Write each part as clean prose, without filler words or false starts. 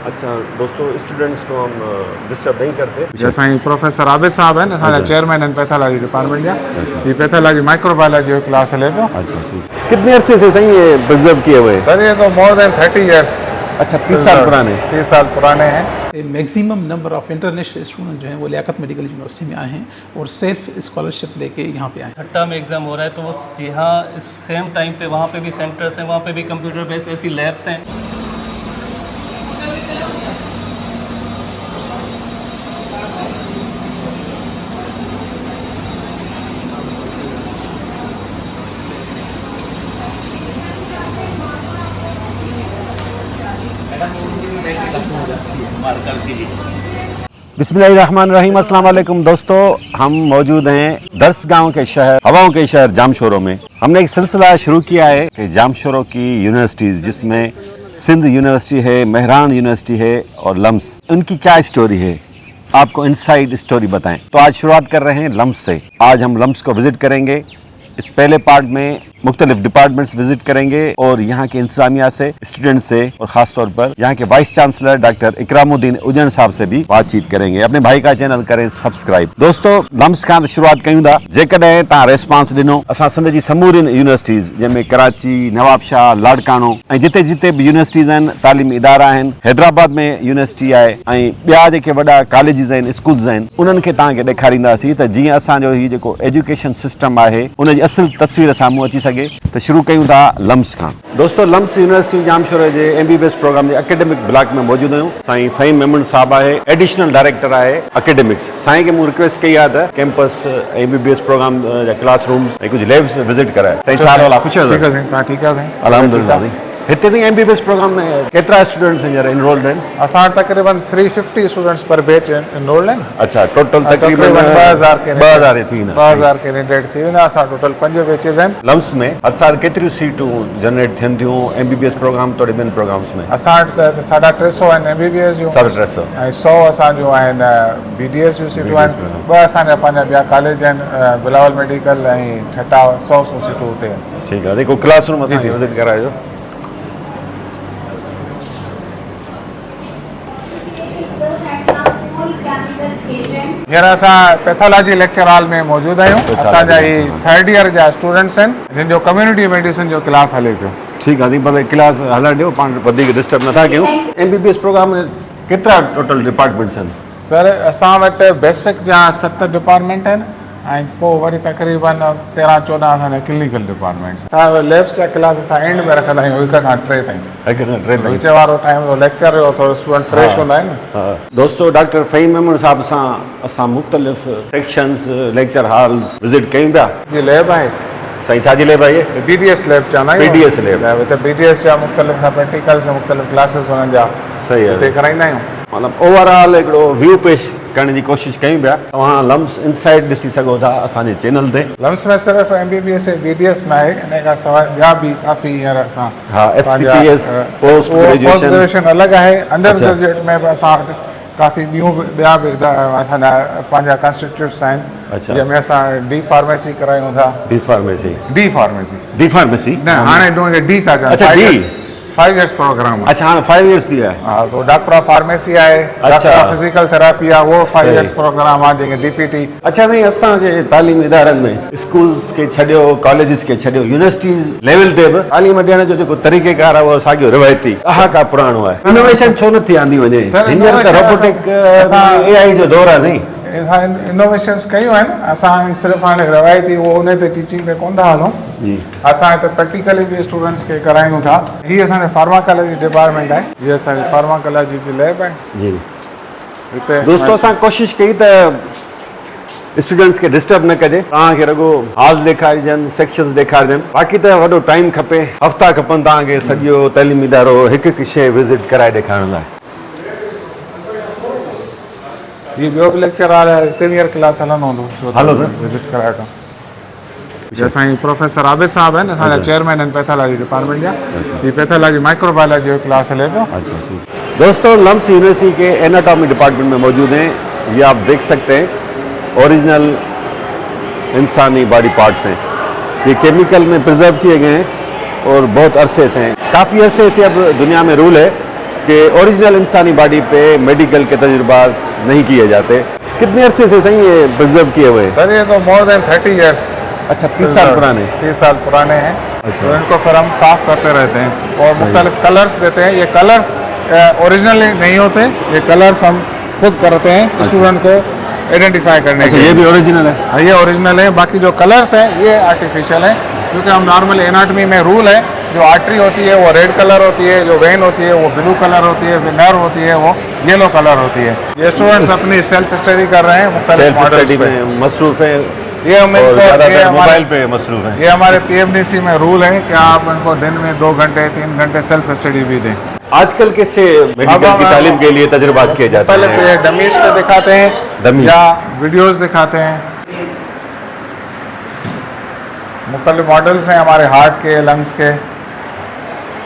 अच्छा दोस्तों, स्टूडेंट्स को हम डिस्टर्ब नहीं करते। जैसा ही प्रोफेसर आबिद साहब हैं असांजा चेयरमैन आहिनि पैथोलॉजी डिपार्टमेंट जा। ये पैथोलॉजी माइक्रोबायोलॉजी जो क्लास हले पियो। अच्छा ठीक। कितने अरसे से सही ये प्रिजर्व किए हुए? सर ये तो मोर देन 30 ईयर्स। अच्छा 30 साल पुराने। 30 साल पुराने हैं। Maximum number of international student जो हैं वो लियाकत मेडिकल यूनिवर्सिटी में आए हैं और सेल्फ स्कॉलरशिप लेके यहाँ पे आए हैं। छठा में एग्ज़ाम हो रहा है तो वो यहाँ इस सेम टाइम पे वहाँ पे भी सेंटर्स हैं, वहाँ पे भी कंप्यूटर बेस्ड ऐसी लैब्स हैं। बिस्मिल्लाहिर्रहमानिर्रहीम। अस्सलाम वालेकुम दोस्तों, हम मौजूद हैं दर्स गांव के शहर, हवाओं के शहर जामशोरो में। हमने एक सिलसिला शुरू किया है कि जामशोरो की यूनिवर्सिटीज़, जिसमें सिंध यूनिवर्सिटी है, मेहरान यूनिवर्सिटी है और लम्स, उनकी क्या स्टोरी है, आपको इनसाइड स्टोरी बताएं। तो आज शुरुआत कर रहे हैं लम्स से। आज हम लम्स को विज़िट करेंगे। इस पहले पार्ट में मुख्तलिफ डिपार्टमेंट्स विजिट करेंगे और यहाँ के इंतजामिया से, स्टूडेंट से और ख़ास तौर पर यहाँ के वाइस चांसलर डॉक्टर इकरामुद्दीन उजन साहब से भी बातचीत करेंगे। अपने भाई का चैनल करें सब्सक्राइब। दोस्तों लम्स खां शुरुआत कयूं था। जेकॾहिं तव्हां रेस्पॉन्स ॾिनो, असां सिंध जी समूरिन यूनिवर्सिटीज़ जंहिंमें कराची, नवाबशाह, लाड़कानो ऐं जिते जिते भी यूनिवर्सिटीज़ आहिनि, तालीमी इदारा आहिनि, हैदराबाद में यूनिवर्सिटी आहे ऐं ॿिया जेके वॾा कॉलेजिस आहिनि, स्कूल्स आहिनि, उन्हनि खे तव्हांखे ॾेखारींदासीं त जीअं असांजो हीउ जेको एजुकेशन सिस्टम आहे उनजी असुल तस्वीर साम्हूं अची सघे। तो शुरू कयूं था लम्स खां। दोस्तों लम्स यूनिवर्सिटी जामशोरो जे MBBS प्रोग्राम जे एकेडमिक ब्लॉक में मौजूद आहियूं। साईं फ़हीम मेमन साहब आहे, एडिशनल डायरेक्टर आहे एकेडमिक्स। साईं खे मूं रिक्वेस्ट कई आहे त कैंपस MBBS प्रोग्राम जा क्लासरूम्स ऐं कुछ लैब्स विजिट कराए। साईं छा हाल आहे? ख़ुशि आहियो? ठीक है साईं, तव्हां ठीकु आहे साईं? अल्हम्दुलिल्लाह। हिते ताईं MBBS प्रोग्राम में केतिरा स्टूडेंट्स हींअर इनरोल्ड आहिनि? असां वटि तक़रीबन 350 स्टूडेंट्स पर बैच इनरोल्ड आहिनि। अच्छा, टोटल तक़रीबन 2000 2000 थी वेंदा। 2000 कैंडिडेट थी वेंदा। असां टोटल 5 बैचेस आहिनि। लम्स में हर साल केतिरियूं सीटूं जनरेट थियनि थियूं MBBS प्रोग्राम तोड़े ॿियनि प्रोग्राम्स में? असां वटि 350 आहिनि MBBS जूं, 350 ऐं 100 असांजो आहिनि BDS जूं सीटूं आहिनि। 2 असांजा पंहिंजा ॿिया कॉलेज आहिनि, बिलावल मेडिकल ऐं ठटा, 100 सीटूं हुते आहिनि। ठीकु आहे। जेको क्लासरूम असांखे विजिट कराइजो। हींअर असां पैथोलॉजी लेक्चर हॉल में मौजूदु आहियूं। असांजा ही 3rd ईयर जा स्टूडेंट्स आहिनि जिन जो कम्युनिटी मेडिसिन जो क्लास हले पियो। ठीकु आहे, भले क्लास हलणु ॾियो, पाण वधीक डिस्टर्ब नथा कयूं। MBBS प्रोग्राम में केतिरा टोटल डिपार्टमेंट्स आहिनि? सर असां वटि बेसिक जा 7 डिपार्टमेंट आहिनि ऐं पोइ वरी तक़रीबन 13-14 असांजा क्लिनिकल डिपार्टमेंट्स। असां लैब्स जा क्लास असां एंड में रखंदा आहियूं, 1 खां 3 ताईं। विच वारो टाइम लेक्चर जो थोरो स्टूडेंट फ्रेश हूंदा आहिनि। दोस्तों डॉक्टर फ़हीम मेमन साहब सां असां मुख़्तलिफ़ सेक्शंस, लेक्चर हॉल्स विजिट कयूं पिया। ये लैब आहे साईं, छाजी लैब आहे? BDS लैब चवंदा आहियूं। BDS lab. हिते BDS जा मुख़्तलिफ़ प्रैक्टिकल्स, मुख़्तलिफ़ क्लासिस हुननि जा सही आहे, हिते कराईंदा आहियूं। मतिलबु ओवरऑल हिकिड़ो व्यू पेश करण जी कोशिशि कयूं पिया। तव्हां लम्स इनसाइड ॾिसी सघो था असांजे चैनल ते। लम्स में सिर्फ़ु MBBS ऐं BDS न आहे, इन खां सवाइ ॿिया बि काफ़ी हींअर असां FCPS पोस्ट ग्रेजुएशन अलॻि आहे। अंडर ग्रेजुएट में बि असां वटि काफ़ी ॿियूं बि ॿिया बि असांजा पंहिंजा कॉन्स्टिट्यूट्स आहिनि। अच्छा, जंहिंमें असां D फार्मेसी करायूं था। D फार्मेसी न हाणे D था चवनि। अच्छा, D 5 इयर्स प्रोग्राम। अच्छा, हाणे 5 इयर्स थी विया आहे। हा, तो डॉक्टर ऑफ फार्मेसी आहे, डॉक्टर ऑफ फिजिकल थेरेपी आहे, वो 5 इयर्स प्रोग्राम आहे जंहिंखे DPT। अच्छा साईं, असांजे तालीमी इदारनि में स्कूल्स खे छॾियो, कॉलेजिस खे छॾियो, यूनिवर्सिटी लेवल ते बि तालीम ॾियण जो जेको तरीक़ेकार आहे उहो साॻियो रिवायती का पुराणो आहे। इनोवेशन छो नथी आंदी वञे? हींअर त रोबोटिक AI जो दौर आहे नी। इनोवेशन्स कयूं आहिनि। असां सिर्फ़ु हाणे रवायती उहो उन ते टीचिंग ते कोन था हलूं जी। असां हिते प्रैक्टिकली बि स्टूडेंट्स खे करायूं था। हीअ असांजो फार्माकोलॉजी डिपार्टमेंट आहे, हीअ असांजी फार्माकोलॉजी जी लैब आहे जी। हिते दोस्तों असां कोशिशि कई त स्टूडेंट्स खे डिस्टर्ब न कजे, तव्हांखे रुगो हॉल्स ॾेखारिजनि, सेक्शन्स ॾेखारिजनि। बाक़ी त वॾो टाइम खपे, हफ़्ता खपनि तव्हांखे सॼो तइलीमी इदारो हिकु हिकु शइ विज़िट कराए ॾेखारण लाइ। ये ॿियो बि लेक्चर हॉल आहे, 3 ईयर क्लास हलंदो हूंदो। हलो सर, विजिट कराए था। जैसा ही प्रोफेसर आबिद साहब आहिनि असांजा चेयरमैन आहिनि पैथोलॉजी डिपार्टमेंट जा। ये पैथोलॉजी माइक्रोबायोलॉजी जो क्लास हले पियो। अच्छा ठीक। दोस्तों लम्स यूनिवर्सिटी के एनाटॉमी डिपार्टमेंट में मौजूद हैं। ये आप देख सकते हैं ओरिजिनल इंसानी बॉडी पार्ट्स हैं। ये केमिकल में प्रिजर्व किए गए हैं और बहुत अरसे से हैं। काफ़ी अरसे से अब दुनिया में रूल है कि ओरिजिनल इंसानी बॉडी पे मेडिकल के तजुर्बा नहीं किए जाते। कितने अरसे से सही ये प्रिजर्व किए हुए हैं? सर ये तो मोर देन 30 ईयर्स। अच्छा, 30 साल पुराने। 30 साल पुराने हैं। अच्छा। तो इनको फिर हम साफ करते रहते हैं और मुख्तलिफ कलर्स देते हैं। ये कलर्स ओरिजिनल नहीं होते, ये कलर्स हम खुद करते हैं स्टूडेंट को आइडेंटिफाई करने अच्छा, के ये लिए। भी ओरिजिनल है? हाँ, ये ओरिजिनल है। बाकी जो कलर्स हैं ये आर्टिफिशियल हैं, क्योंकि हम नॉर्मल एनाटमी में रूल है, जो आर्टरी होती है वो रेड कलर होती है, जो वेन होती है वो ब्लू कलर होती है, जो नर्व होती है वो येलो कलर होती है। ये स्टूडेंट्स अपनी सेल्फ स्टडी कर रहे हैं मुख्तलिफ सेल्फ मॉडल्स स्टडी पे। में मसरूफ है ये हम और इनको ज़्यादातर मोबाइल पे मसरूफ है। ये हमारे पीएमडीसी में रूल है कि आप इनको दिन में 2 घंटे 3 घंटे सेल्फ स्टडी भी दें। आजकल कैसे मेडिकल की तालीम के लिए तजुर्बात किए जाते पहले हैं? ये डमीज पे दिखाते हैं डमीज। या वीडियोस दिखाते हैं। मुख्तलिफ मॉडल्स हैं हमारे हार्ट के, लंग्स के।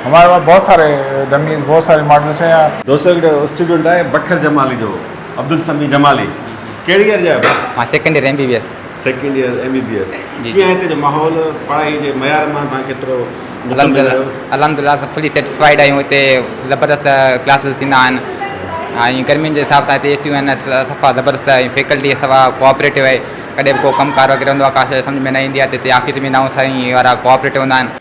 हमारे पास बहुत सारे डमीज, बहुत सारे मॉडल्स हैं। दोस्तों एक स्टूडेंट है बखर जमाली, जो अब्दुल समी जमाली कहिड़ी ईयर जा है? हाँ, second year MBBS। Second year MBBS। जी। कीअं हिते जो माहौल पढ़ाई जे मयार मां तव्हां केतिरो मुतमिन आहियो? अलहमदिल्ला फुली सेटिस्फाइड आहियूं। हिते ज़बरदस्त क्लासिस थींदा आहिनि ऐं गर्मियुनि जे हिसाब सां हिते एसियूं आहिनि सफ़ा ज़बरदस्त, ऐं फैकल्टी सफ़ा कोऑपरेटिव आहे। कॾहिं बि को कमु वग़ैरह हूंदो आहे, का शइ सम्झ में न ईंदी आहे त हिते ऑफिस में न साईं वारा कोऑपरेटिव हूंदा आहिनि।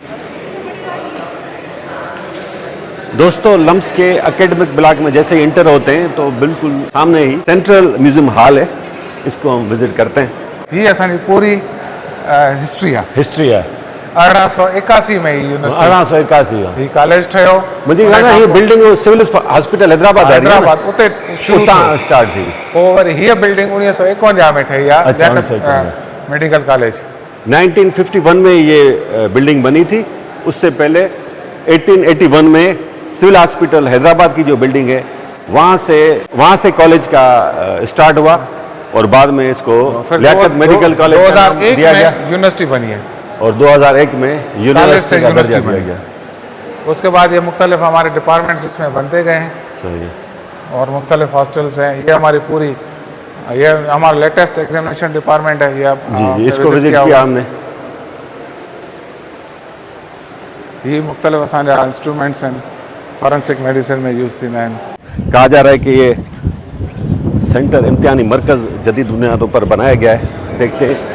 दोस्तों लम्स के एकेडमिक ब्लॉक में जैसे ही इंटर होते हैं तो बिल्कुल सामने ही सेंट्रल म्यूजियम हॉल है, इसको हम विजिट करते हैं। ये असांजी पूरी हिस्ट्री आहे। हिस्ट्री है 1881 में ही यूनिवर्सिटी 1881 ही कॉलेज ठहियो। मुझे गाना ये बिल्डिंग सिविल हॉस्पिटल हैदराबाद आ रही है हैदराबाद उते शुरू उतां थियो। स्टार्ट थी। पोइ वरी हीअ बिल्डिंग 1951 में ठही आहे, अच्छा, 1951 मेडिकल कॉलेज। 1951 में ये बिल्डिंग बनी थी। उससे पहले 1881 में सिविल हॉस्पिटल हैदराबाद की जो बिल्डिंग है वहाँ से कॉलेज का स्टार्ट हुआ और बाद में इसको लियाकत मेडिकल कॉलेज का नाम 2001 दिया गया में यूनिवर्सिटी बनी है और 2001 में यूनिवर्सिटी का दर्जा दिया गया। उसके बाद ये मुख्तलिफ हमारे डिपार्टमेंट्स इसमें बनते गए हैं सही है। और मुख्तलिफ हॉस्टल्स हैं। ये हमारी पूरी, ये हमारा लेटेस्ट एग्जामिनेशन डिपार्टमेंट है। ये जी, इसको विजिट किया हमने। ये मुख्तलिफ असांजा इंस्ट्रूमेंट्स हैं, फॉरेंसिक मेडिसिन में यूज़ थींदा आहिनि। कहा जा रहा है कि ये सेंटर इम्तिहानी मरकज़ जदीद बुनियादों पर बनाया गया है। देखते हैं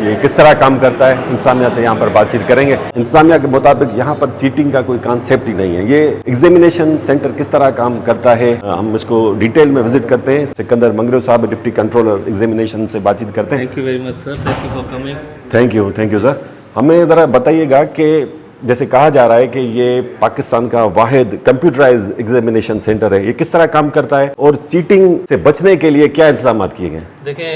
ये किस तरह काम करता है। इंसामिया से यहाँ पर बातचीत करेंगे। इंसामिया के मुताबिक यहाँ पर चीटिंग का कोई कॉन्सेप्ट ही नहीं है। ये एग्जामिनेशन सेंटर किस तरह काम करता है हम इसको डिटेल में विजिट करते हैं। सिकंदर मंगरू साहब डिप्टी कंट्रोलर एग्जामिनेशन से बातचीत करते हैं। Thank you very much sir, thank you for coming. Thank you sir. हमें ज़रा बताइएगा कि जैसे कहा जा रहा है कि ये पाकिस्तान का वाहिद कंप्यूटराइज एग्जामिनेशन सेंटर है, ये किस तरह काम करता है और चीटिंग से बचने के लिए क्या इंतजाम किए गए? देखें,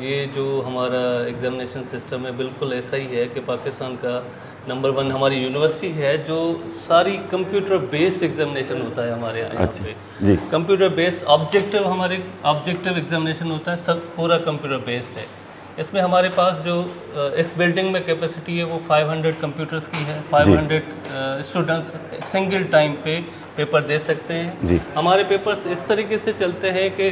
ये जो हमारा एग्जामिनेशन सिस्टम है बिल्कुल ऐसा ही है कि पाकिस्तान का नंबर 1 हमारी यूनिवर्सिटी है जो सारी कंप्यूटर बेस्ड एग्जामिनेशन होता है हमारे यहाँ अच्छा पे। जी। कंप्यूटर बेस्ड ऑब्जेक्टिव, हमारे ऑब्जेक्टिव एग्जामिनेशन होता है, सब पूरा कंप्यूटर बेस्ड है। इसमें हमारे पास जो इस बिल्डिंग में कैपेसिटी है वो 500 कंप्यूटर्स की है। 500 स्टूडेंट्स सिंगल टाइम पे पेपर दे सकते हैं जी। हमारे पेपर्स इस तरीके से चलते हैं कि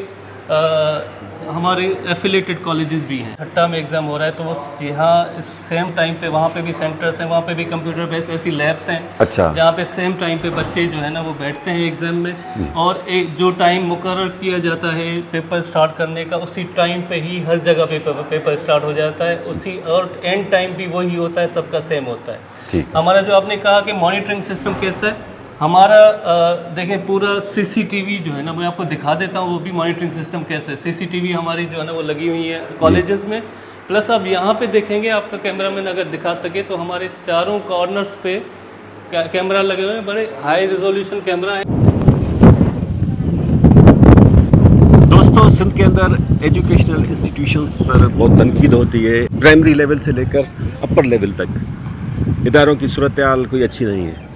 हमारे एफिलेटेड कॉलेजेस भी हैं। ठट्टा में एग्ज़ाम हो रहा है तो वो यहाँ सेम टाइम पे वहाँ पे भी सेंटर्स हैं, वहाँ पे भी कंप्यूटर बेस्ड ऐसी लैब्स हैं। अच्छा। जहाँ पे सेम टाइम पे बच्चे जो है ना वो बैठते हैं एग्ज़ाम में और एक जो टाइम मुकर्रर किया जाता है पेपर स्टार्ट करने का, उसी टाइम पे ही हर जगह पेपर स्टार्ट हो जाता है। उसी और एंड टाइम भी वही होता है, सबका सेम होता है। ठीक। हमारा जो आपने कहा कि मॉनिटरिंग सिस्टम कैसा है, हमारा देखें पूरा CCTV जो है ना मैं आपको दिखा देता हूँ वो भी मॉनिटरिंग सिस्टम कैसे है। CCTV हमारी जो है ना वो लगी हुई है कॉलेजेस में। प्लस आप यहाँ पे देखेंगे, आपका कैमरा मैन अगर दिखा सके तो हमारे चारों कॉर्नर्स पे कैमरा लगे हुए हैं, बड़े हाई रिजोल्यूशन कैमरा है। दोस्तों सिंध के अंदर एजुकेशनल इंस्टीट्यूशंस पर बहुत तनकीद होती है, प्राइमरी लेवल से लेकर अपर लेवल तक इदारों की सूरत हाल कोई अच्छी नहीं है।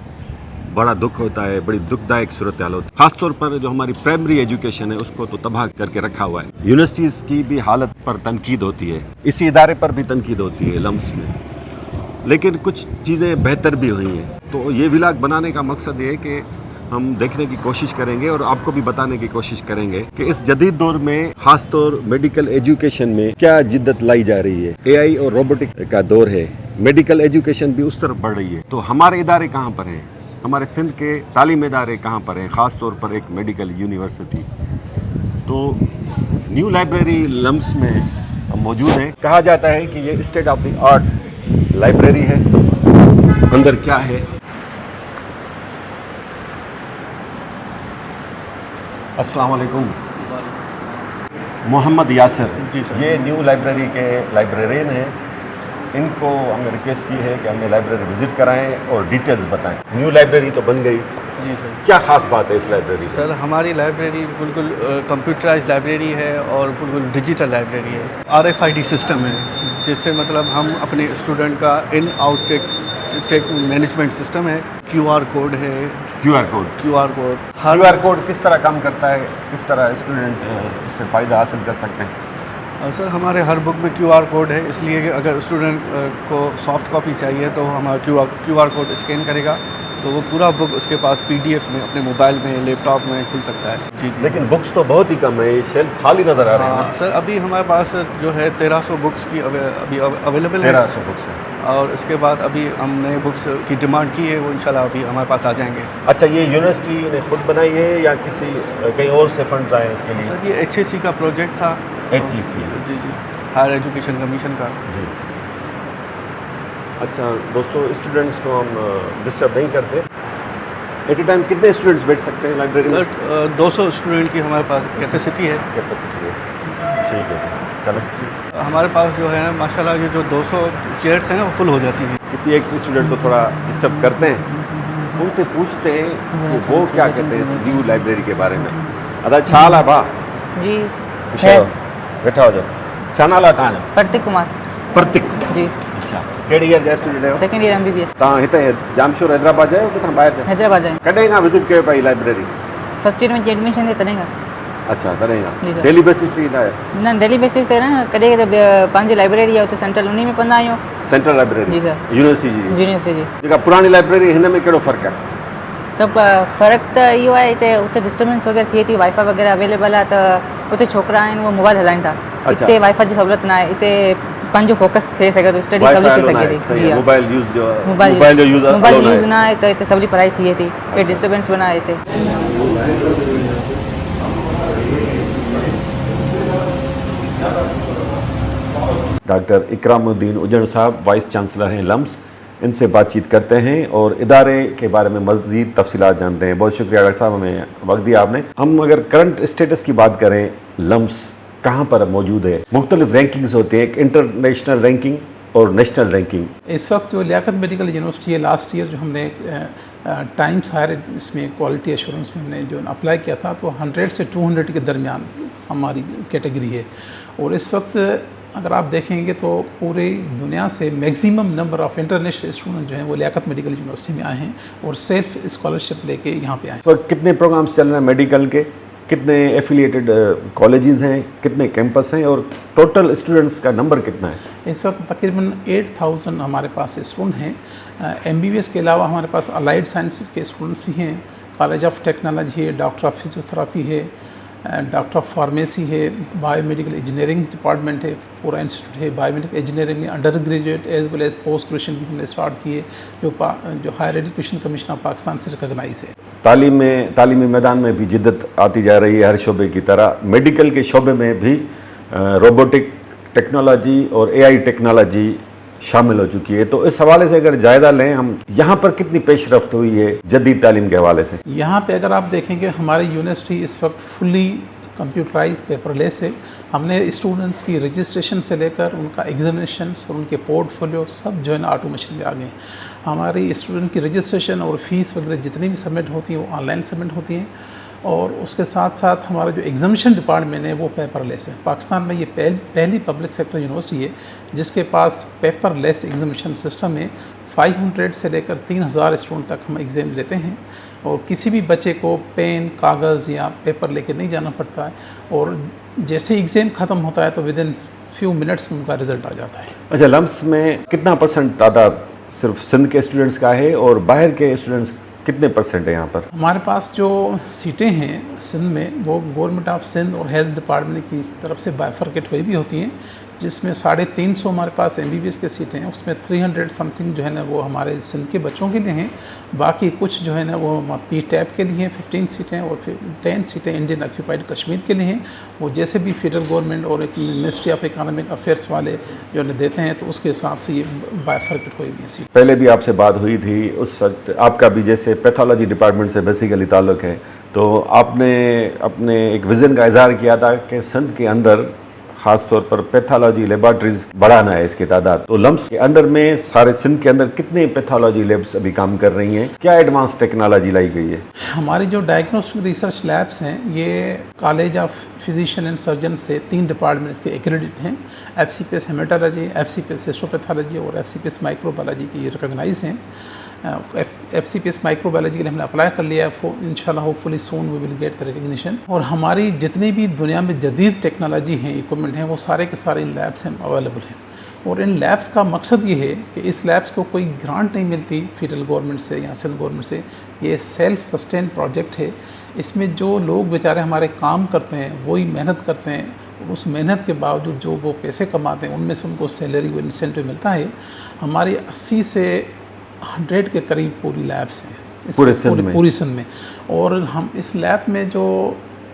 बड़ा दुख होता है, बड़ी दुखदायक सूरत हाल होती है। खासतौर पर जो हमारी प्राइमरी एजुकेशन है उसको तो तबाह करके रखा हुआ है। यूनिवर्सिटीज़ की भी हालत पर तनकीद होती है, इसी इदारे पर भी तनकीद होती है लम्स में। लेकिन कुछ चीज़ें बेहतर भी हुई हैं। तो ये व्लॉग बनाने का मकसद ये है कि हम देखने की कोशिश करेंगे और आपको भी बताने की कोशिश करेंगे कि इस जदीद दौर में खासतौर मेडिकल एजुकेशन में क्या जिद्दत लाई जा रही है। AI और रोबोटिक का दौर है, मेडिकल एजुकेशन भी उस तरफ बढ़ रही है। तो हमारे इदारे कहाँ पर हैं? हमारे सिंध के तालीम इदारे कहाँ पर हैं, ख़ास तौर पर एक मेडिकल यूनिवर्सिटी। तो न्यू लाइब्रेरी लम्स में हम मौजूद हैं। कहा जाता है कि ये state of the art library है। अंदर क्या है? अस्सलाम वालेकुम। मोहम्मद यासिर जी सर। ये न्यू लाइब्रेरी के लाइब्रेरियन हैं। इनको हमने रिक्वेस्ट की है कि हमें लाइब्रेरी विज़िट कराएं और डिटेल्स बताएं। न्यू लाइब्रेरी तो बन गई, जी सर। क्या ख़ास बात है इस लाइब्रेरी में? सर हमारी लाइब्रेरी बिल्कुल कंप्यूटराइज लाइब्रेरी है और बिल्कुल डिजिटल लाइब्रेरी है। RFID सिस्टम है, जिससे मतलब हम अपने स्टूडेंट का in out check management system है। QR कोड है। QR code. QR कोड किस तरह काम करता है, किस तरह स्टूडेंट इससे फ़ायदा हासिल कर सकते हैं? सर हमारे हर बुक में QR कोड है, इसलिए कि अगर स्टूडेंट को सॉफ्ट कॉपी चाहिए तो हमारा QR कोड स्कैन करेगा तो वो पूरा बुक उसके पास PDF में अपने मोबाइल में, लैपटॉप में खुल सकता है। जी जी। लेकिन बुक्स तो बहुत ही कम है, ये शेल्फ खाली नज़र आ रहे हैं हाँ ना? सर, अभी हमारे पास जो है 1300 बुक्स की अभी अवेलेबल है। 1300 बुक्स हैं। और इसके बाद अभी हमने बुक्स की डिमांड की है, वो इंशाल्लाह अभी हमारे पास आ जाएंगे। अच्छा, ये यूनिवर्सिटी ने खुद बनाई है या किसी कहीं और से फंड्स आए हैं इसके लिए? सर ये HEC का प्रोजेक्ट था। HEC? जी जी, हायर एजुकेशन कमीशन का। जी। अच्छा दोस्तों, स्टूडेंट्स को हम डिस्टर्ब नहीं करते। एट ए टाइम कितने स्टूडेंट्स बैठ सकते हैं लाइब्रेरी में? सर 200 स्टूडेंट की हमारे पास कैपेसिटी है। कैपेसिटी है, ठीक है, चलो। हमारे पास जो है माशाल्लाह ये जो 200 चेयर्स हैं ना वो फुल हो जाती हैं। किसी एक स्टूडेंट को थोड़ा डिस्टर्ब करते हैं, उनसे पूछते हैं कि वो क्या कहते हैं इस न्यू लाइब्रेरी के बारे में। अदा छाला बा जी है, बैठा हो जाओ। छानाला कहाँ प्रतीक कुमार प्रतीक? जी। अच्छा, कहिड़ी ईयर जा स्टूडेंट आहियो? सेकेंड ईयर MBBS तव्हां हिते जामशोर हैदराबाद जा आहियो किथां ॿाहिरि जा? हैदराबाद जाए। कॾहिं खां विज़िट कयो पई लाइब्रेरी? फर्स्ट ईयर में एडमिशन थे तॾहिं खां। अच्छा, तॾहिं जी खां सर। डेली बेसिस ते ईंदा आहियो? न डेली बेसिस ते न, कॾहिं कॾहिं पंहिंजी लाइब्रेरी आहे उते सेंट्रल उन्ही में पढ़ंदा आहियूं। Central library? जी सर। यूनिवर्सिटी जी? यूनिवर्सिटी जी। जेका पुरानी लाइब्रेरी हिन में कहिड़ो फ़र्क़ु आहे? त फ़र्क़ु त इहो आहे, हिते उते डिस्टर्बेंस वग़ैरह थिए थी, वाईफाई वग़ैरह अवेलेबल आहे, त उते छोकिरा आहिनि उहे मोबाइल हलाइनि था। अच्छा। हिते वाईफाई जी सहूलियत न आहे, हिते पंहिंजो फोकस थिए सघे थो, स्टडी सवली थी सघे थी। सही जी है, हा। मोबाइल यूज़ जो मोबाइल जो यूज़ यूज़ न आहे त हिते सवली पढ़ाई थिए थी, कोई डिस्टर्बेंस बि न आहे हिते। डॉक्टर इकरामुद्दीन उजड़ साहब वाइस चांसलर हैं लम्स। इनसे बातचीत करते हैं और इदारे के बारे में मज़ीद तफसीलात जानते हैं। बहुत शुक्रिया डॉक्टर साहब, हमें वक्त दिया आपने। हम अगर करंट स्टेटस की बात करें, लम्स कहाँ पर मौजूद है? मुख्तलिफ रैंकिंग्स होती हैं, एक इंटरनेशनल रैंकिंग और नेशनल रैंकिंग। इस वक्त जो लियाकत मेडिकल यूनिवर्सिटी है, लास्ट ईयर जो हमने टाइम्स हायर इसमें क्वालिटी एश्योरेंस में हमने जो अप्लाई किया था, तो 100 से 200 के दरमियान हमारी कैटेगरी है। और इस वक्त अगर आप देखेंगे तो पूरी दुनिया से maximum number of international student जो हैं वो लियाकत मेडिकल यूनिवर्सिटी में आए हैं और सेल्फ स्कॉलरशिप लेके यहाँ पे आए हैं। तो कितने प्रोग्राम्स चल रहे हैं मेडिकल के, कितने एफिलिएटेड कॉलेजेस हैं, कितने कैंपस हैं और टोटल स्टूडेंट्स का नंबर कितना है? इस वक्त तकरीबन 8000 हमारे पास स्टूडेंट हैं। MBBS के अलावा हमारे पास अलाइड साइंसेस के स्टूडेंट्स भी हैं, कॉलेज ऑफ टेक्नोलॉजी है, डॉक्टर ऑफ फिजियोथेरापी है, डॉक्टर ऑफ फार्मेसी है, बायोमेडिकल इंजीनियरिंग डिपार्टमेंट है, पूरा इंस्टीट्यूट है बायोमेडिकल इंजीनियरिंग में, undergraduate as well as post graduation भी हमने स्टार्ट किए, जो higher education commission of Pakistan से रिकॉग्नाइज है। तालीमी मैदान में भी जिद्दत आती जा रही है हर शोबे की तरह। मेडिकल के शोबे में भी रोबोटिक टेक्नोलॉजी और AI टेक्नोलॉजी शामिल हो चुकी है। तो इस हवाले से अगर जायज़ा लें हम, यहाँ पर कितनी पेशरफ्त हुई है जदीद तालीम के हवाले से? यहाँ पे अगर आप देखेंगे हमारी यूनिवर्सिटी इस वक्त फुली कंप्यूटराइज पेपरलेस है। हमने स्टूडेंट्स की रजिस्ट्रेशन से लेकर उनका एग्जामिनेशंस और उनके पोर्टफोलियो सब जो है ना ऑटोमेशन में आ गए हैं। हमारी स्टूडेंट की रजिस्ट्रेशन और फीस वगैरह जितनी भी सबमिट होती हैं वो ऑनलाइन सबमिट होती हैं, और उसके साथ साथ हमारा जो एग्जामिनेशन डिपार्टमेंट है वो पेपरलेस है। पाकिस्तान में ये पहली पब्लिक सेक्टर यूनिवर्सिटी है जिसके पास पेपरलेस एग्जामिनेशन सिस्टम है। 500 से लेकर 3000 स्टूडेंट तक हम एग्ज़ाम लेते हैं और किसी भी बच्चे को पेन, कागज़ या पेपर लेके नहीं जाना पड़ता है, और जैसे एग्ज़ाम ख़त्म होता है तो विद इन फ्यू मिनट्स में उनका रिज़ल्ट आ जाता है। अच्छा, लम्स में कितना % तादाद सिर्फ सिंध के स्टूडेंट्स का है और बाहर के स्टूडेंट्स कितने % है यहाँ पर? हमारे पास जो सीटें हैं सिंध में वो गवर्नमेंट ऑफ सिंध और हेल्थ डिपार्टमेंट की तरफ से बाइफरकेट हुई भी होती हैं, जिसमें 350 हमारे पास MBBS की सीटें हैं, उसमें 300 समथिंग जो है ना वो हमारे सिंध के बच्चों के लिए हैं, बाकी कुछ जो है ना वो PTAP के लिए हैं 15 सीटें, और फिर 10 सीटें इंडियन ऑक्यूपाइड कश्मीर के लिए हैं। वो जैसे भी फेडरल गवर्नमेंट और एक मिनिस्ट्री ऑफ इकोनॉमिक अफेयर्स वाले जो है देते हैं, तो उसके हिसाब से ये बायफर्केट कोई भी सीट। पहले भी आपसे बात हुई थी, उस वक्त आपका भी जैसे पैथोलॉजी डिपार्टमेंट से बेसिकली ताल्लुक़ है, तो आपने अपने एक विज़न का इज़हार किया था कि सिंध के अंदर ख़ास तौर पर पैथोलॉजी लेबॉर्ट्रीज बढ़ाना है इसकी तादाद। तो लम्स के अंडर में सारे सिंध के अंदर कितने पैथोलॉजी लैब्स अभी काम कर रही हैं, क्या एडवांस टेक्नोलॉजी लाई गई है? हमारी जो डायग्नोस्टिक रिसर्च लैब्स हैं ये college of physician and surgeon से 3 डिपार्टमेंट्स के एक्रेडिट हैं। FCPS हेमेटोलॉजी, FCPS हिस्टोपैथोलॉजी और FCPS माइक्रोबायोलॉजी की रिकॉग्नाइज हैं। FCPS माइक्रोबायोलॉजी के लिए हमने अप्लाई कर लिया है, इंशाल्लाह hopefully soon we will get the recognition. और हमारी जितनी भी दुनिया में जदीद टेक्नोलॉजी हैं, इक्विपमेंट हैं, वो सारे के सारे इन लैब्स में अवेलेबल हैं। और इन लैब्स का मकसद ये है कि इस लैब्स को कोई ग्रांट नहीं मिलती फेडरल गवर्नमेंट से या सिंध गवर्नमेंट से, ये सेल्फ सस्टेन प्रोजेक्ट है। इसमें जो लोग बेचारे हमारे काम करते हैं वही मेहनत करते हैं, और उस मेहनत के बावजूद जो वो पैसे कमाते हैं उनमें से उनको सैलरी व इंसेंटिव मिलता है। हमारी 80 से 100 के करीब पूरी लैब्स हैं पूरी सिंध में। और हम इस लैब में जो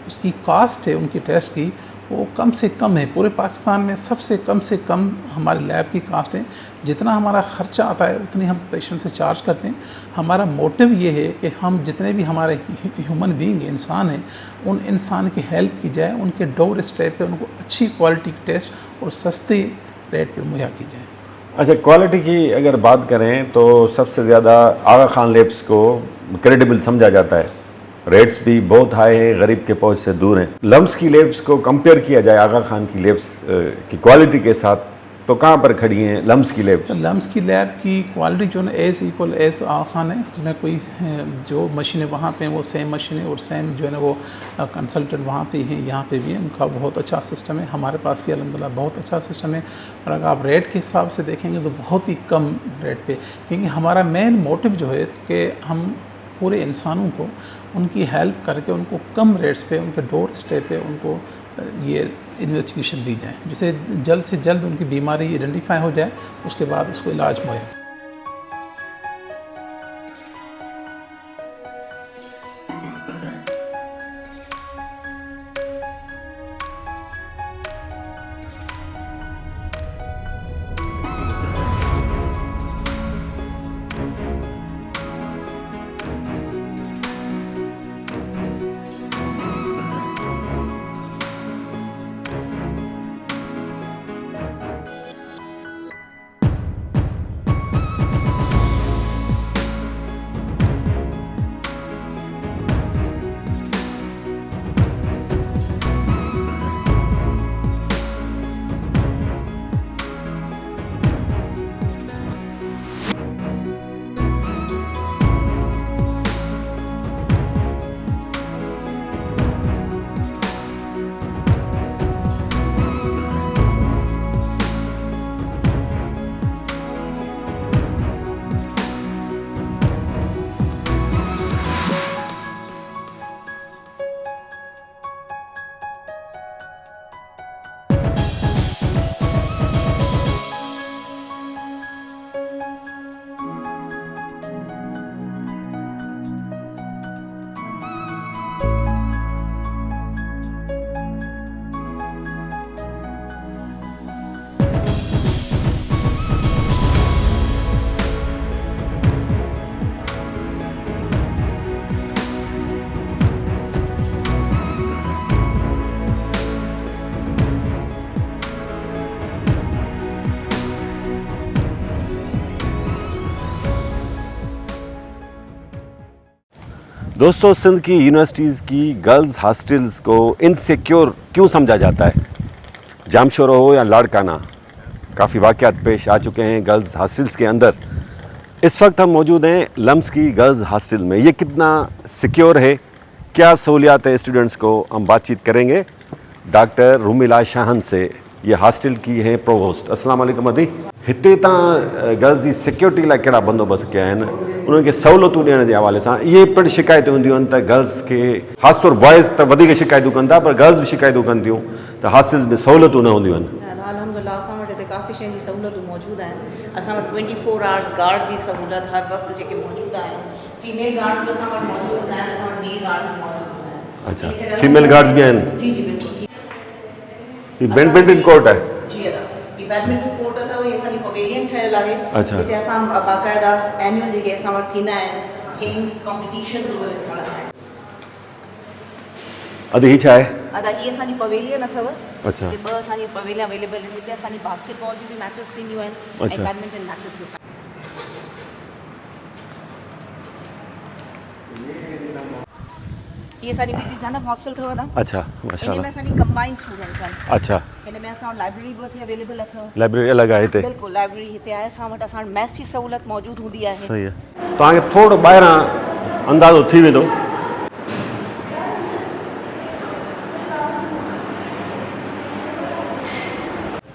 उसकी कास्ट है उनकी टेस्ट की, वो कम से कम है। पूरे पाकिस्तान में सबसे कम से कम हमारे लैब की कास्ट है। जितना हमारा ख़र्चा आता है उतनी हम पेशेंट से चार्ज करते हैं। हमारा मोटिव ये है कि हम जितने भी हमारे ह्यूमन बीइंग इंसान हैं, उन इंसान की हेल्प की जाए, उनके डोर स्टेप पे उनको अच्छी क्वालिटी की टेस्ट और सस्ते रेट पे मुहैया की जाए। अच्छा, क्वालिटी की अगर बात करें तो सबसे ज़्यादा आगा खान लैब्स को क्रेडिबल समझा जाता है, रेट्स भी बहुत हाई हैं, गरीब के पहुंच से दूर हैं। लम्स की लैब्स को कंपेयर किया जाए आगा खान की लैब्स की क्वालिटी के साथ, तो कहाँ पर खड़ी हैं लम्स की लैब्स? तो लम्स की लैब की क्वालिटी जो है एज इक्वल एज आगा खान है। उसमें कोई जो मशीनें वहाँ पे हैं वो सेम मशीनें और सेम जो है ना वो कंसल्टेंट वहाँ पे हैं, यहाँ पे भी है। उनका बहुत अच्छा सिस्टम है, हमारे पास भी अल्हम्दुलिल्लाह बहुत अच्छा सिस्टम है। और अगर आप रेट के हिसाब से देखेंगे तो बहुत ही कम रेट पे, क्योंकि हमारा मेन मोटिव जो है कि हम पूरे इंसानों को उनकी हेल्प करके उनको कम रेट्स पे उनके डोर स्टेप पे उनको ये इन्वेस्टिगेशन दी जाए, जिससे जल्द से जल्द उनकी बीमारी आइडेंटिफाई हो जाए, उसके बाद उसको इलाज मुहैया। दोस्तों, सिंध की यूनिवर्सिटीज़ की गर्ल्स हॉस्टल्स को इनसिक्योर क्यों समझा जाता है? जामशोरो हो या लाड़काना, काफ़ी वाक़यात पेश आ चुके हैं गर्ल्स हॉस्टल्स के अंदर। इस वक्त हम मौजूद हैं लम्स की गर्ल्स हॉस्टल में। ये कितना सिक्योर है, क्या सहूलियात है स्टूडेंट्स को, हम बातचीत करेंगे डॉक्टर रूमिला शाहन से। ये हॉस्टल की हैं प्रोवोस्ट। अस्सलाम वालेकुम अदी। हिते तव्हां गर्ल्स जी सिक्योरिटी लाइ कहिड़ा बंदोबस्त कया आहिनि, उन्हनि खे सहूलियतूं ॾियण जे हवाले सां? इहे पिणु शिकायतूं हूंदियूं आहिनि त गर्ल्स खे, ख़ासि तौर बॉइज़ त वधीक शिकायतूं कनि था, पर गर्ल्स बि शिकायतूं कनि थियूं त हॉस्टल्स में सहूलियतूं न हूंदियूं आहिनि। अल्हम्दुलिल्लाह काफ़ी शयुनि जी सहूलियतूं मौजूदु आहिनि। असां वटि 24 आवर्स गार्ड्स जी सहूलियत हर वक़्तु जेके मौजूदु आहिनि। फीमेल गार्ड्स बि असां वटि मौजूदु हूंदा आहिनि, असां वटि मेल गार्ड्स बि मौजूदु हूंदा आहिनि। अच्छा, फीमेल गार्ड्स भी आहिनि? जी जी बिल्कुलु। ये बैडमिंटन कोर्ट है? जी अदा, ये बैडमिंटन कोर्ट अथव, ये असांजी पवेलियन ठहियल आहे। अच्छा। जिते असां बाक़ाइदा एनुअल जेके असां वटि थींदा आहिनि गेम्स कॉम्पिटिशन्स उहे थियणा आहिनि। अद ही छा है? अदा ही असांजी पवेलियन अथव। अच्छा। ये ॿ असांजी पवेलियन अवेलेबल आहिनि। हिते असांजी बास्केटबॉल जी बि मैचेस थींदियूं आहिनि ऐं अच्छा। बैडमिंटन मैचेस बि। ये असांजी बीबी ज़ैनब हॉस्टल अथव ना। अच्छा, इन में माशाल्लाह। असांजी कंबाइंड स्टूडेंट्स आहिनि। अच्छा, हिन में असां वटि लाइब्रेरी बि हिते अवेलेबल अथव। लाइब्रेरी अलॻि आहे हिते? बिल्कुलु लाइब्रेरी हिते आहे। असां वटि असां वटि मैथ्स जी सहूलियत मौजूदु हूंदी आहे। सही है। तव्हांखे थोरो ॿाहिरां अंदाज़ो थी वेंदो।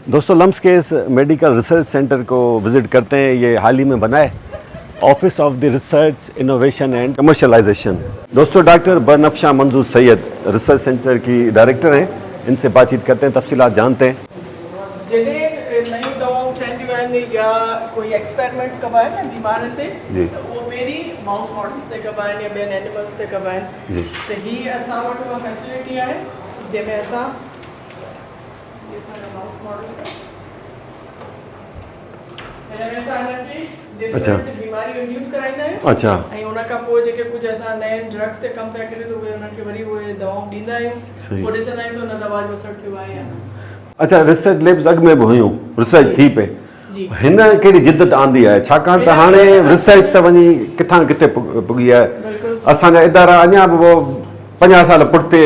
दोस्तों, लम्स के इस मेडिकल रिसर्च सेंटर को विज़िट करते हैं। ये हाल ही में बना है office of the research innovation and commercialisation. दोस्तों, डॉक्टर बनफ्शा मंजूर सैयद रिसर्च सेंटर की डायरेक्टर हैं। इनसे बातचीत करते हैं, तफसीलात जानते हैं। जॾहिं नयूं दवाऊं ठहंदियूं आहिनि या कोई एक्सपेरिमेंट्स कबा आहिनि न बीमारनि ते, जी। त उहो पहिरीं माउस मॉडल्स ते कबा आहिनि या ॿियनि एनिमल्स ते कबा आहिनि। जी। त हीअ असां वटि उहा फैसिलिटी आहे जंहिंमें असां इहे असांजा माउस मॉडल्स आहिनि। हिन में असां हिननि खे डिफरेंट बीमारियूं इंड्यूस कराईंदा आहियूं। अच्छा। ऐं उन खां पोइ जेके कुझु असां नए ड्रग्स ते कमु पिया करे त उहे उन्हनि खे वरी उहे दवाऊं ॾींदा आहियूं। सही। पोइ ॾिसंदा आहियूं त उन दवा जो असरु थियो आहे या न। अच्छा, रिसर्च लेब्स अॻु में बि हुयूं, रिसर्च थी पे। जी। हिन कहिड़ी जिद्दत आंदी आहे? छाकाणि त हाणे रिसर्च त वञी किथां किथे पुगी आहे। बिल्कुलु। असांजा इदारा अञा बि 50 साल पुठिते।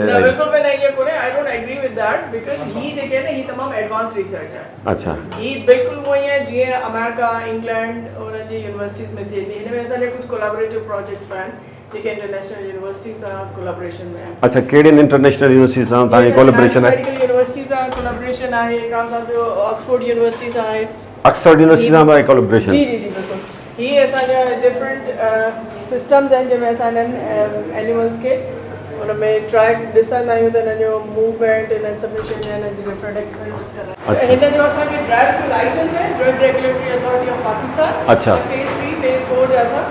न बिल्कुल भी नहीं, ये कोने I don't agree with that because ही जेके है ना ही तमाम एडवांस रिसर्च है। अच्छा। ही बिल्कुल वही है जीअं अमेरिका इंग्लैंड और जी यूनिवर्सिटीज़ में थिए थी। हिन में असांजे कुछ कोलैबोरेटिव प्रोजेक्ट्स आहिनि जेके इंटरनेशनल यूनिवर्सिटी सां कोलैबोरेशन में आहिनि। अच्छा, कहिड़े इंटरनेशनल यूनिवर्सिटी सां तव्हांजी कोलैबोरेशन आहे? मेडिकल यूनिवर्सिटी सां कोलैबोरेशन आहे। हिकिड़ा असांजो ऑक्सफोर्ड यूनिवर्सिटी सां आहे। ऑक्सफोर्ड यूनिवर्सिटी सां बि कोलैबोरेशन? जी जी जी बिल्कुल। ही असांजा डिफरेंट सिस्टम्स आहिनि जंहिंमें असां हिननि एनिमल्स खे उन में ट्रैक ॾिसंदा आहियूं त हिन जो मूवमेंट हिननि सभिनी शयुनि जा हिननि जी डिफरेंट एक्सपेरिमेंट्स कंदा आहियूं। हिन जो असांखे ड्रग जो लाइसेंस है drug regulatory authority of Pakistan. अच्छा। फेज़ 3 फेज़ 4 जा असां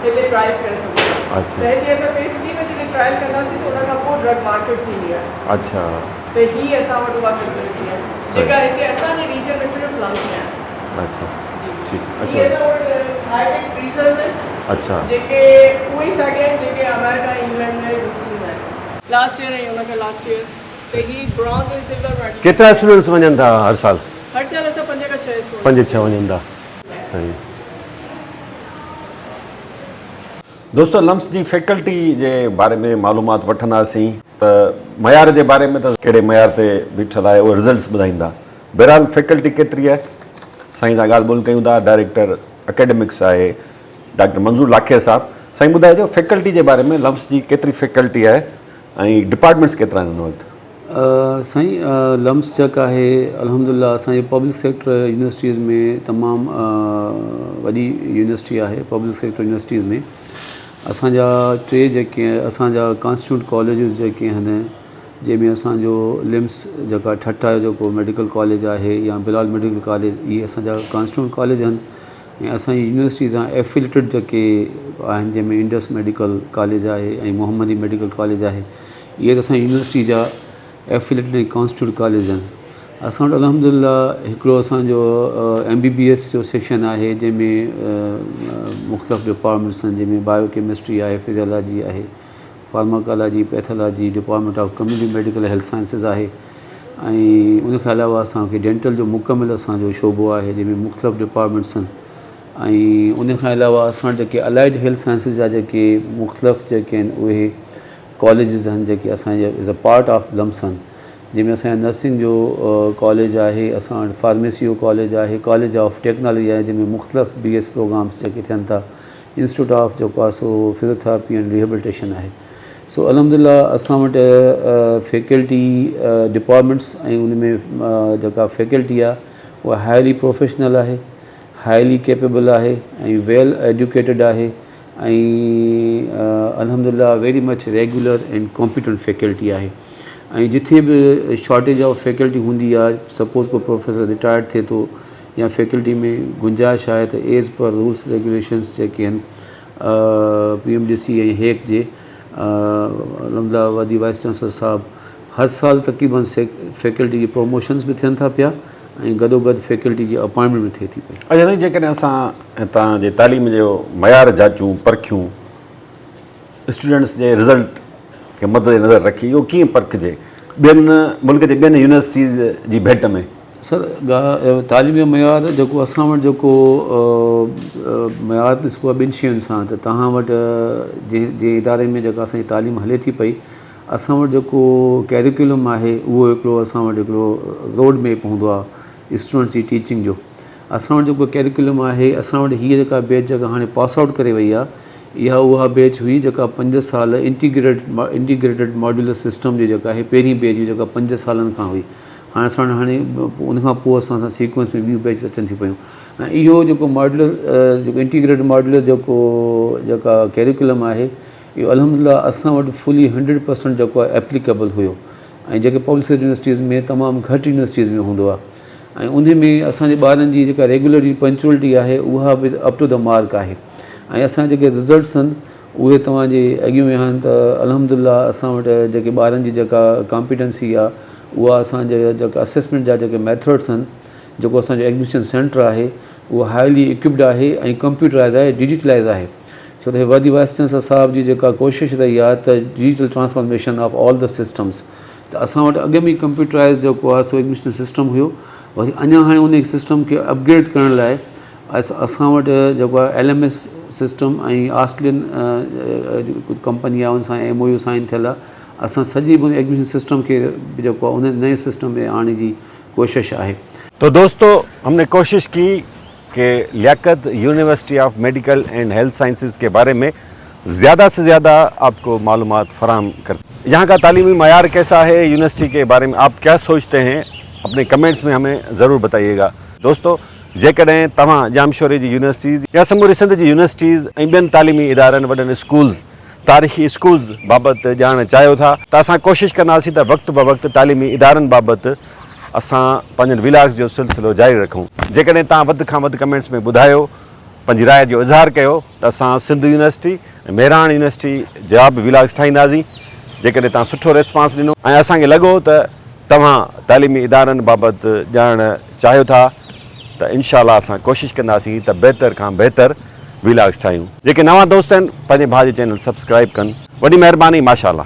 हिते ट्रायल्स करे सघूं था। अच्छा। त हिते असां फेज़ 3 में जॾहिं ट्रायल कंदासीं त उन खां पोइ ड्रग मार्केट थींदी आहे। अच्छा। त ही असां वटि उहा फैसिलिटी आहे जेका हिते असांजे रीजन में सिर्फ़ु लंच में आहे। अच्छा, जी ठीक। ये असां वटि हाईटेक फ्रीज़र्स आहिनि। अच्छा। जेके उहे ई साॻिया आहिनि जेके अमेरिका इंग्लैंड में यूज़ थींदा आहिनि। लास्ट ईयर ऐं हुनखां लास्ट ईयर त ही ब्रॉन्ज ऐं सिल्वर मेडल। केतिरा स्टूडेंट्स वञनि था हर साल? हर साल असां 5 खां 6 स्टूडेंट। 5-6 वञनि था। सही। दोस्तों, लम्स जी फैकल्टी जे बारे में मालूमात वठंदासीं त मयार जे बारे में त कहिड़े मयार ते बीठल आहे उहे रिज़ल्ट्स ॿुधाईंदा। बहरहाल फैकल्टी केतिरी आहे साईं सां ॻाल्हि ॿोल कयूं था। डायरेक्टर एकेडमिक्स आहे डॉक्टर मंजूर लाखेर साहब। साईं ॿुधाइजो फैकल्टी जे बारे में, लम्स जी केतिरी फैकल्टी आहे ऐं डिपार्टमेंट्स केतिरा आहिनि हिन वक़्तु? साईं, लम्स जेका आहे अल्हम्दुलिल्लाह असांजे पब्लिक सेक्टर यूनिवर्सिटीज़ में तमामु वॾी यूनिवर्सिटी आहे। पब्लिक सेक्टर यूनिवर्सिटीज़ में असांजा 3 जेके असांजा कॉन्स्टिट्यूट कॉलेजिस जेके आहिनि जंहिंमें असांजो लिम्स जेका ठट्टा जेको मेडिकल कॉलेज आहे या बिलाल मेडिकल कॉलेज, इहे असांजा कॉन्स्टिट्यूट कॉलेज आहिनि। ऐं असांजी यूनिवर्सिटी सां एफिलेटेड जेके आहिनि जंहिंमें इंडस मेडिकल कॉलेज आहे ऐं मोहम्मदी मेडिकल कॉलेज आहे, इहे त असांजी यूनिवर्सिटी जा एफिलेटेड ऐं कॉन्स्टिट्यूट कॉलेज आहिनि। असां वटि अल्हम्दुलिल्लाह हिकिड़ो असांजो MBBS जो सेक्शन आहे जंहिंमें मुख़्तलिफ़ डिपार्टमेंट्स आहिनि, जंहिंमें बायोकेमिस्ट्री आहे, फिजियोलॉजी आहे, pharmacology, pathology, department of community medical health sciences आहे। ऐं उनखां अलावा असांखे डेंटल जो मुकमिल असांजो शोबो आहे जंहिंमें मुख़्तलिफ़ डिपार्टमेंट्स आहिनि। ऐं उनखां अलावा असां जेके अलाइड हेल्थ साइंसिस जा जेके मुख़्तलिफ़ जेके आहिनि उहे कॉलेजिस आहिनि जेके असांजे as a part of LUMHS आहिनि, जंहिंमें असांजा नर्सिंग जो कॉलेज आहे, असां वटि फार्मेसी जो कॉलेज आहे, कॉलेज ऑफ टेक्नोलॉजी आहे जंहिंमें मुख़्तलिफ़ BS प्रोग्राम्स जेके थियनि था, इंस्टीट्यूट ऑफ जेको आहे सो फिजियोथेरेपी एंड रिहेबिलिटेशन आहे। सो अल्हम्दुलिल्लाह असां वटि फैकल्टी डिपार्टमेंट्स ऐं उन में जेका फैकल्टी आहे उहा हाईली प्रोफेशनल आहे, हाईली कैपेबल आहे ऐं वेल एजुकेटेड आहे ऐं अल्हम्दुलिल्लाह very much regular and competent faculty आहे। ऐं जिथे बि शॉर्टेज ऑफ फैकल्टी हूंदी आहे, सपोज़ को प्रोफेसर रिटायर्ड थिए थो या फैकल्टी में गुंजाइश आहे त एज़ पर रूल्स रेगुलेशन्स जेके आहिनि PMDC ऐं हेक जे अलहमदिल्ला वादी वाइस चांसलर साहब हर साल तक़रीबन फैकल्टी जी प्रमोशन्स बि थियनि था पिया ऐं गॾोगॾु फैकल्टी जी अपॉइंटमेंट बि थिए थी पई। अच्छा साईं, जेकॾहिं असां हितां जे तालीम जो मयार जाचूं परखियूं स्टूडेंट्स जे रिज़ल्ट खे मद्दे नज़र रखी, इहो कीअं परखिजे ॿियनि मुल्क जे ॿियनि यूनिवर्सिटीज़ जी भेट में? सर तालीम जो मयार जेको असां वटि जेको मयार ॾिसबो आहे ॿिनि शयुनि सां, त तव्हां वटि जंहिं इदारे में जेका असांजी तालीम हले थी पई, असां वटि जेको कैरिकुलम आहे उहो हिकिड़ो असां वटि हिकिड़ो रोड मैप हूंदो आहे स्टूडेंट्स जी टीचिंग जो। असां वटि जेको कैरिकुलम आहे, असां वटि हीअ जेका बैच जेका हाणे पास आउट करे वई आहे, उहा बैच हुई जेका 5 साल इंटीग्रेटेड मॉड्यूलर सिस्टम जी जेका आहे पहिरीं बैच हुई जेका 5 सालनि खां हुई। हाणे उनखां पोइ असां सीक्वेंस में ॿियूं बैच अचनि थी पियूं। ऐं इहो जेको मॉड्यूलर जेको इंटीग्रेटेड मॉड्यूलर जेका कैरिकुलम आहे, इहो अलहमदिल्ला असां वटि फुली 100% जेको आहे एप्लीकेबल हुयो ऐं जेके पब्लिक यूनिवर्सिटीज़ में तमामु घटि यूनिवर्सिटीज़ में हूंदो आहे। ऐं उन में असांजे ॿारनि जी जेका रेगुलर पंचुअलिटी आहे उहा बि अप टू द मार्क आहे। ऐं असां जेके रिज़ल्ट्स आहिनि उहे तव्हांजे अॻियूं में आहिनि, त अलहमदिल्ला असां वटि जेके ॿारनि जी जेका कॉम्पिटेंसी आहे उहा असांजे जेका असेसमेंट जा जेके मैथड्स आहिनि, जेको असांजो एडमिशन सेंटर आहे उहो हाईली इक्विप्ड आहे ऐं कंप्यूटराइज़ आहे, डिजिटलाइज़ आहे। छो त वादी वाइस चांसलर साहब जी जेका कोशिशि रही आहे त digital transformation of all the systems, त असां वटि अॻे में कंप्यूटराइज़ जेको आहे सो एडमिशन सिस्टम हुयो, वरी अञा हाणे उन सिस्टम खे अपग्रेड करण लाइ असां वटि जेको आहे LMS सिस्टम ऐं ऑस्ट्रेलियन कंपनी आहे उन सां MOU साइन थियल आहे। असां सॼी उन एडमिशन सिस्टम खे जेको आहे उन नए सिस्टम में आणण जी कोशिशि आहे। तो दोस्तों, हमने कोशिश की कि Liaquat university of medical and health sciences के बारे में ज़्यादा से ज़्यादा आपको मालूमात फराहम कर सकें। यहाँ का तालीमी मयार कैसा है, यूनिवर्सिटी के बारे में आप क्या सोचते हैं, अपने कमेंट्स में हमें ज़रूर बताइएगा। दोस्तों, जेकॾहिं तव्हां जामशोरे जी यूनिवर्सिटीज़ या समूरी सिंध जी यूनिवर्सिटीज़ ऐं ॿियनि तालीमी इदारनि वॾनि स्कूल्स तारीख़ी स्कूल्स बाबति ॼाणणु चाहियो था, त असां कोशिशि कंदासीं त वक़्तु ब वक़्तु तालीमी इदारनि बाबति असां पंहिंजनि विलाग्स जो सिलसिलो जारी रखूं। जेकॾहिं तव्हां वधि खां वधि कमेंट्स में ॿुधायो, पंहिंजी राय जो इज़हार कयो, त असां सिंध यूनिवर्सिटी ऐं मेराण यूनिवर्सिटी जा बि विलाग्स ठाहींदासीं। जेकॾहिं तव्हां सुठो रिस्पॉन्स ॾिनो ऐं असांखे लॻो त तव्हां तालीमी इदारनि बाबति ॼाणणु चाहियो था, त इंशाअल्लाह असां कोशिशि कंदासीं त बहितर खां बहितर विलाग्स ठाहियूं। जेके नवां दोस्त आहिनि पंहिंजे भाउ जो चैनल सब्सक्राइब कनि। वॾी महिरबानी, माशाअल्लाह।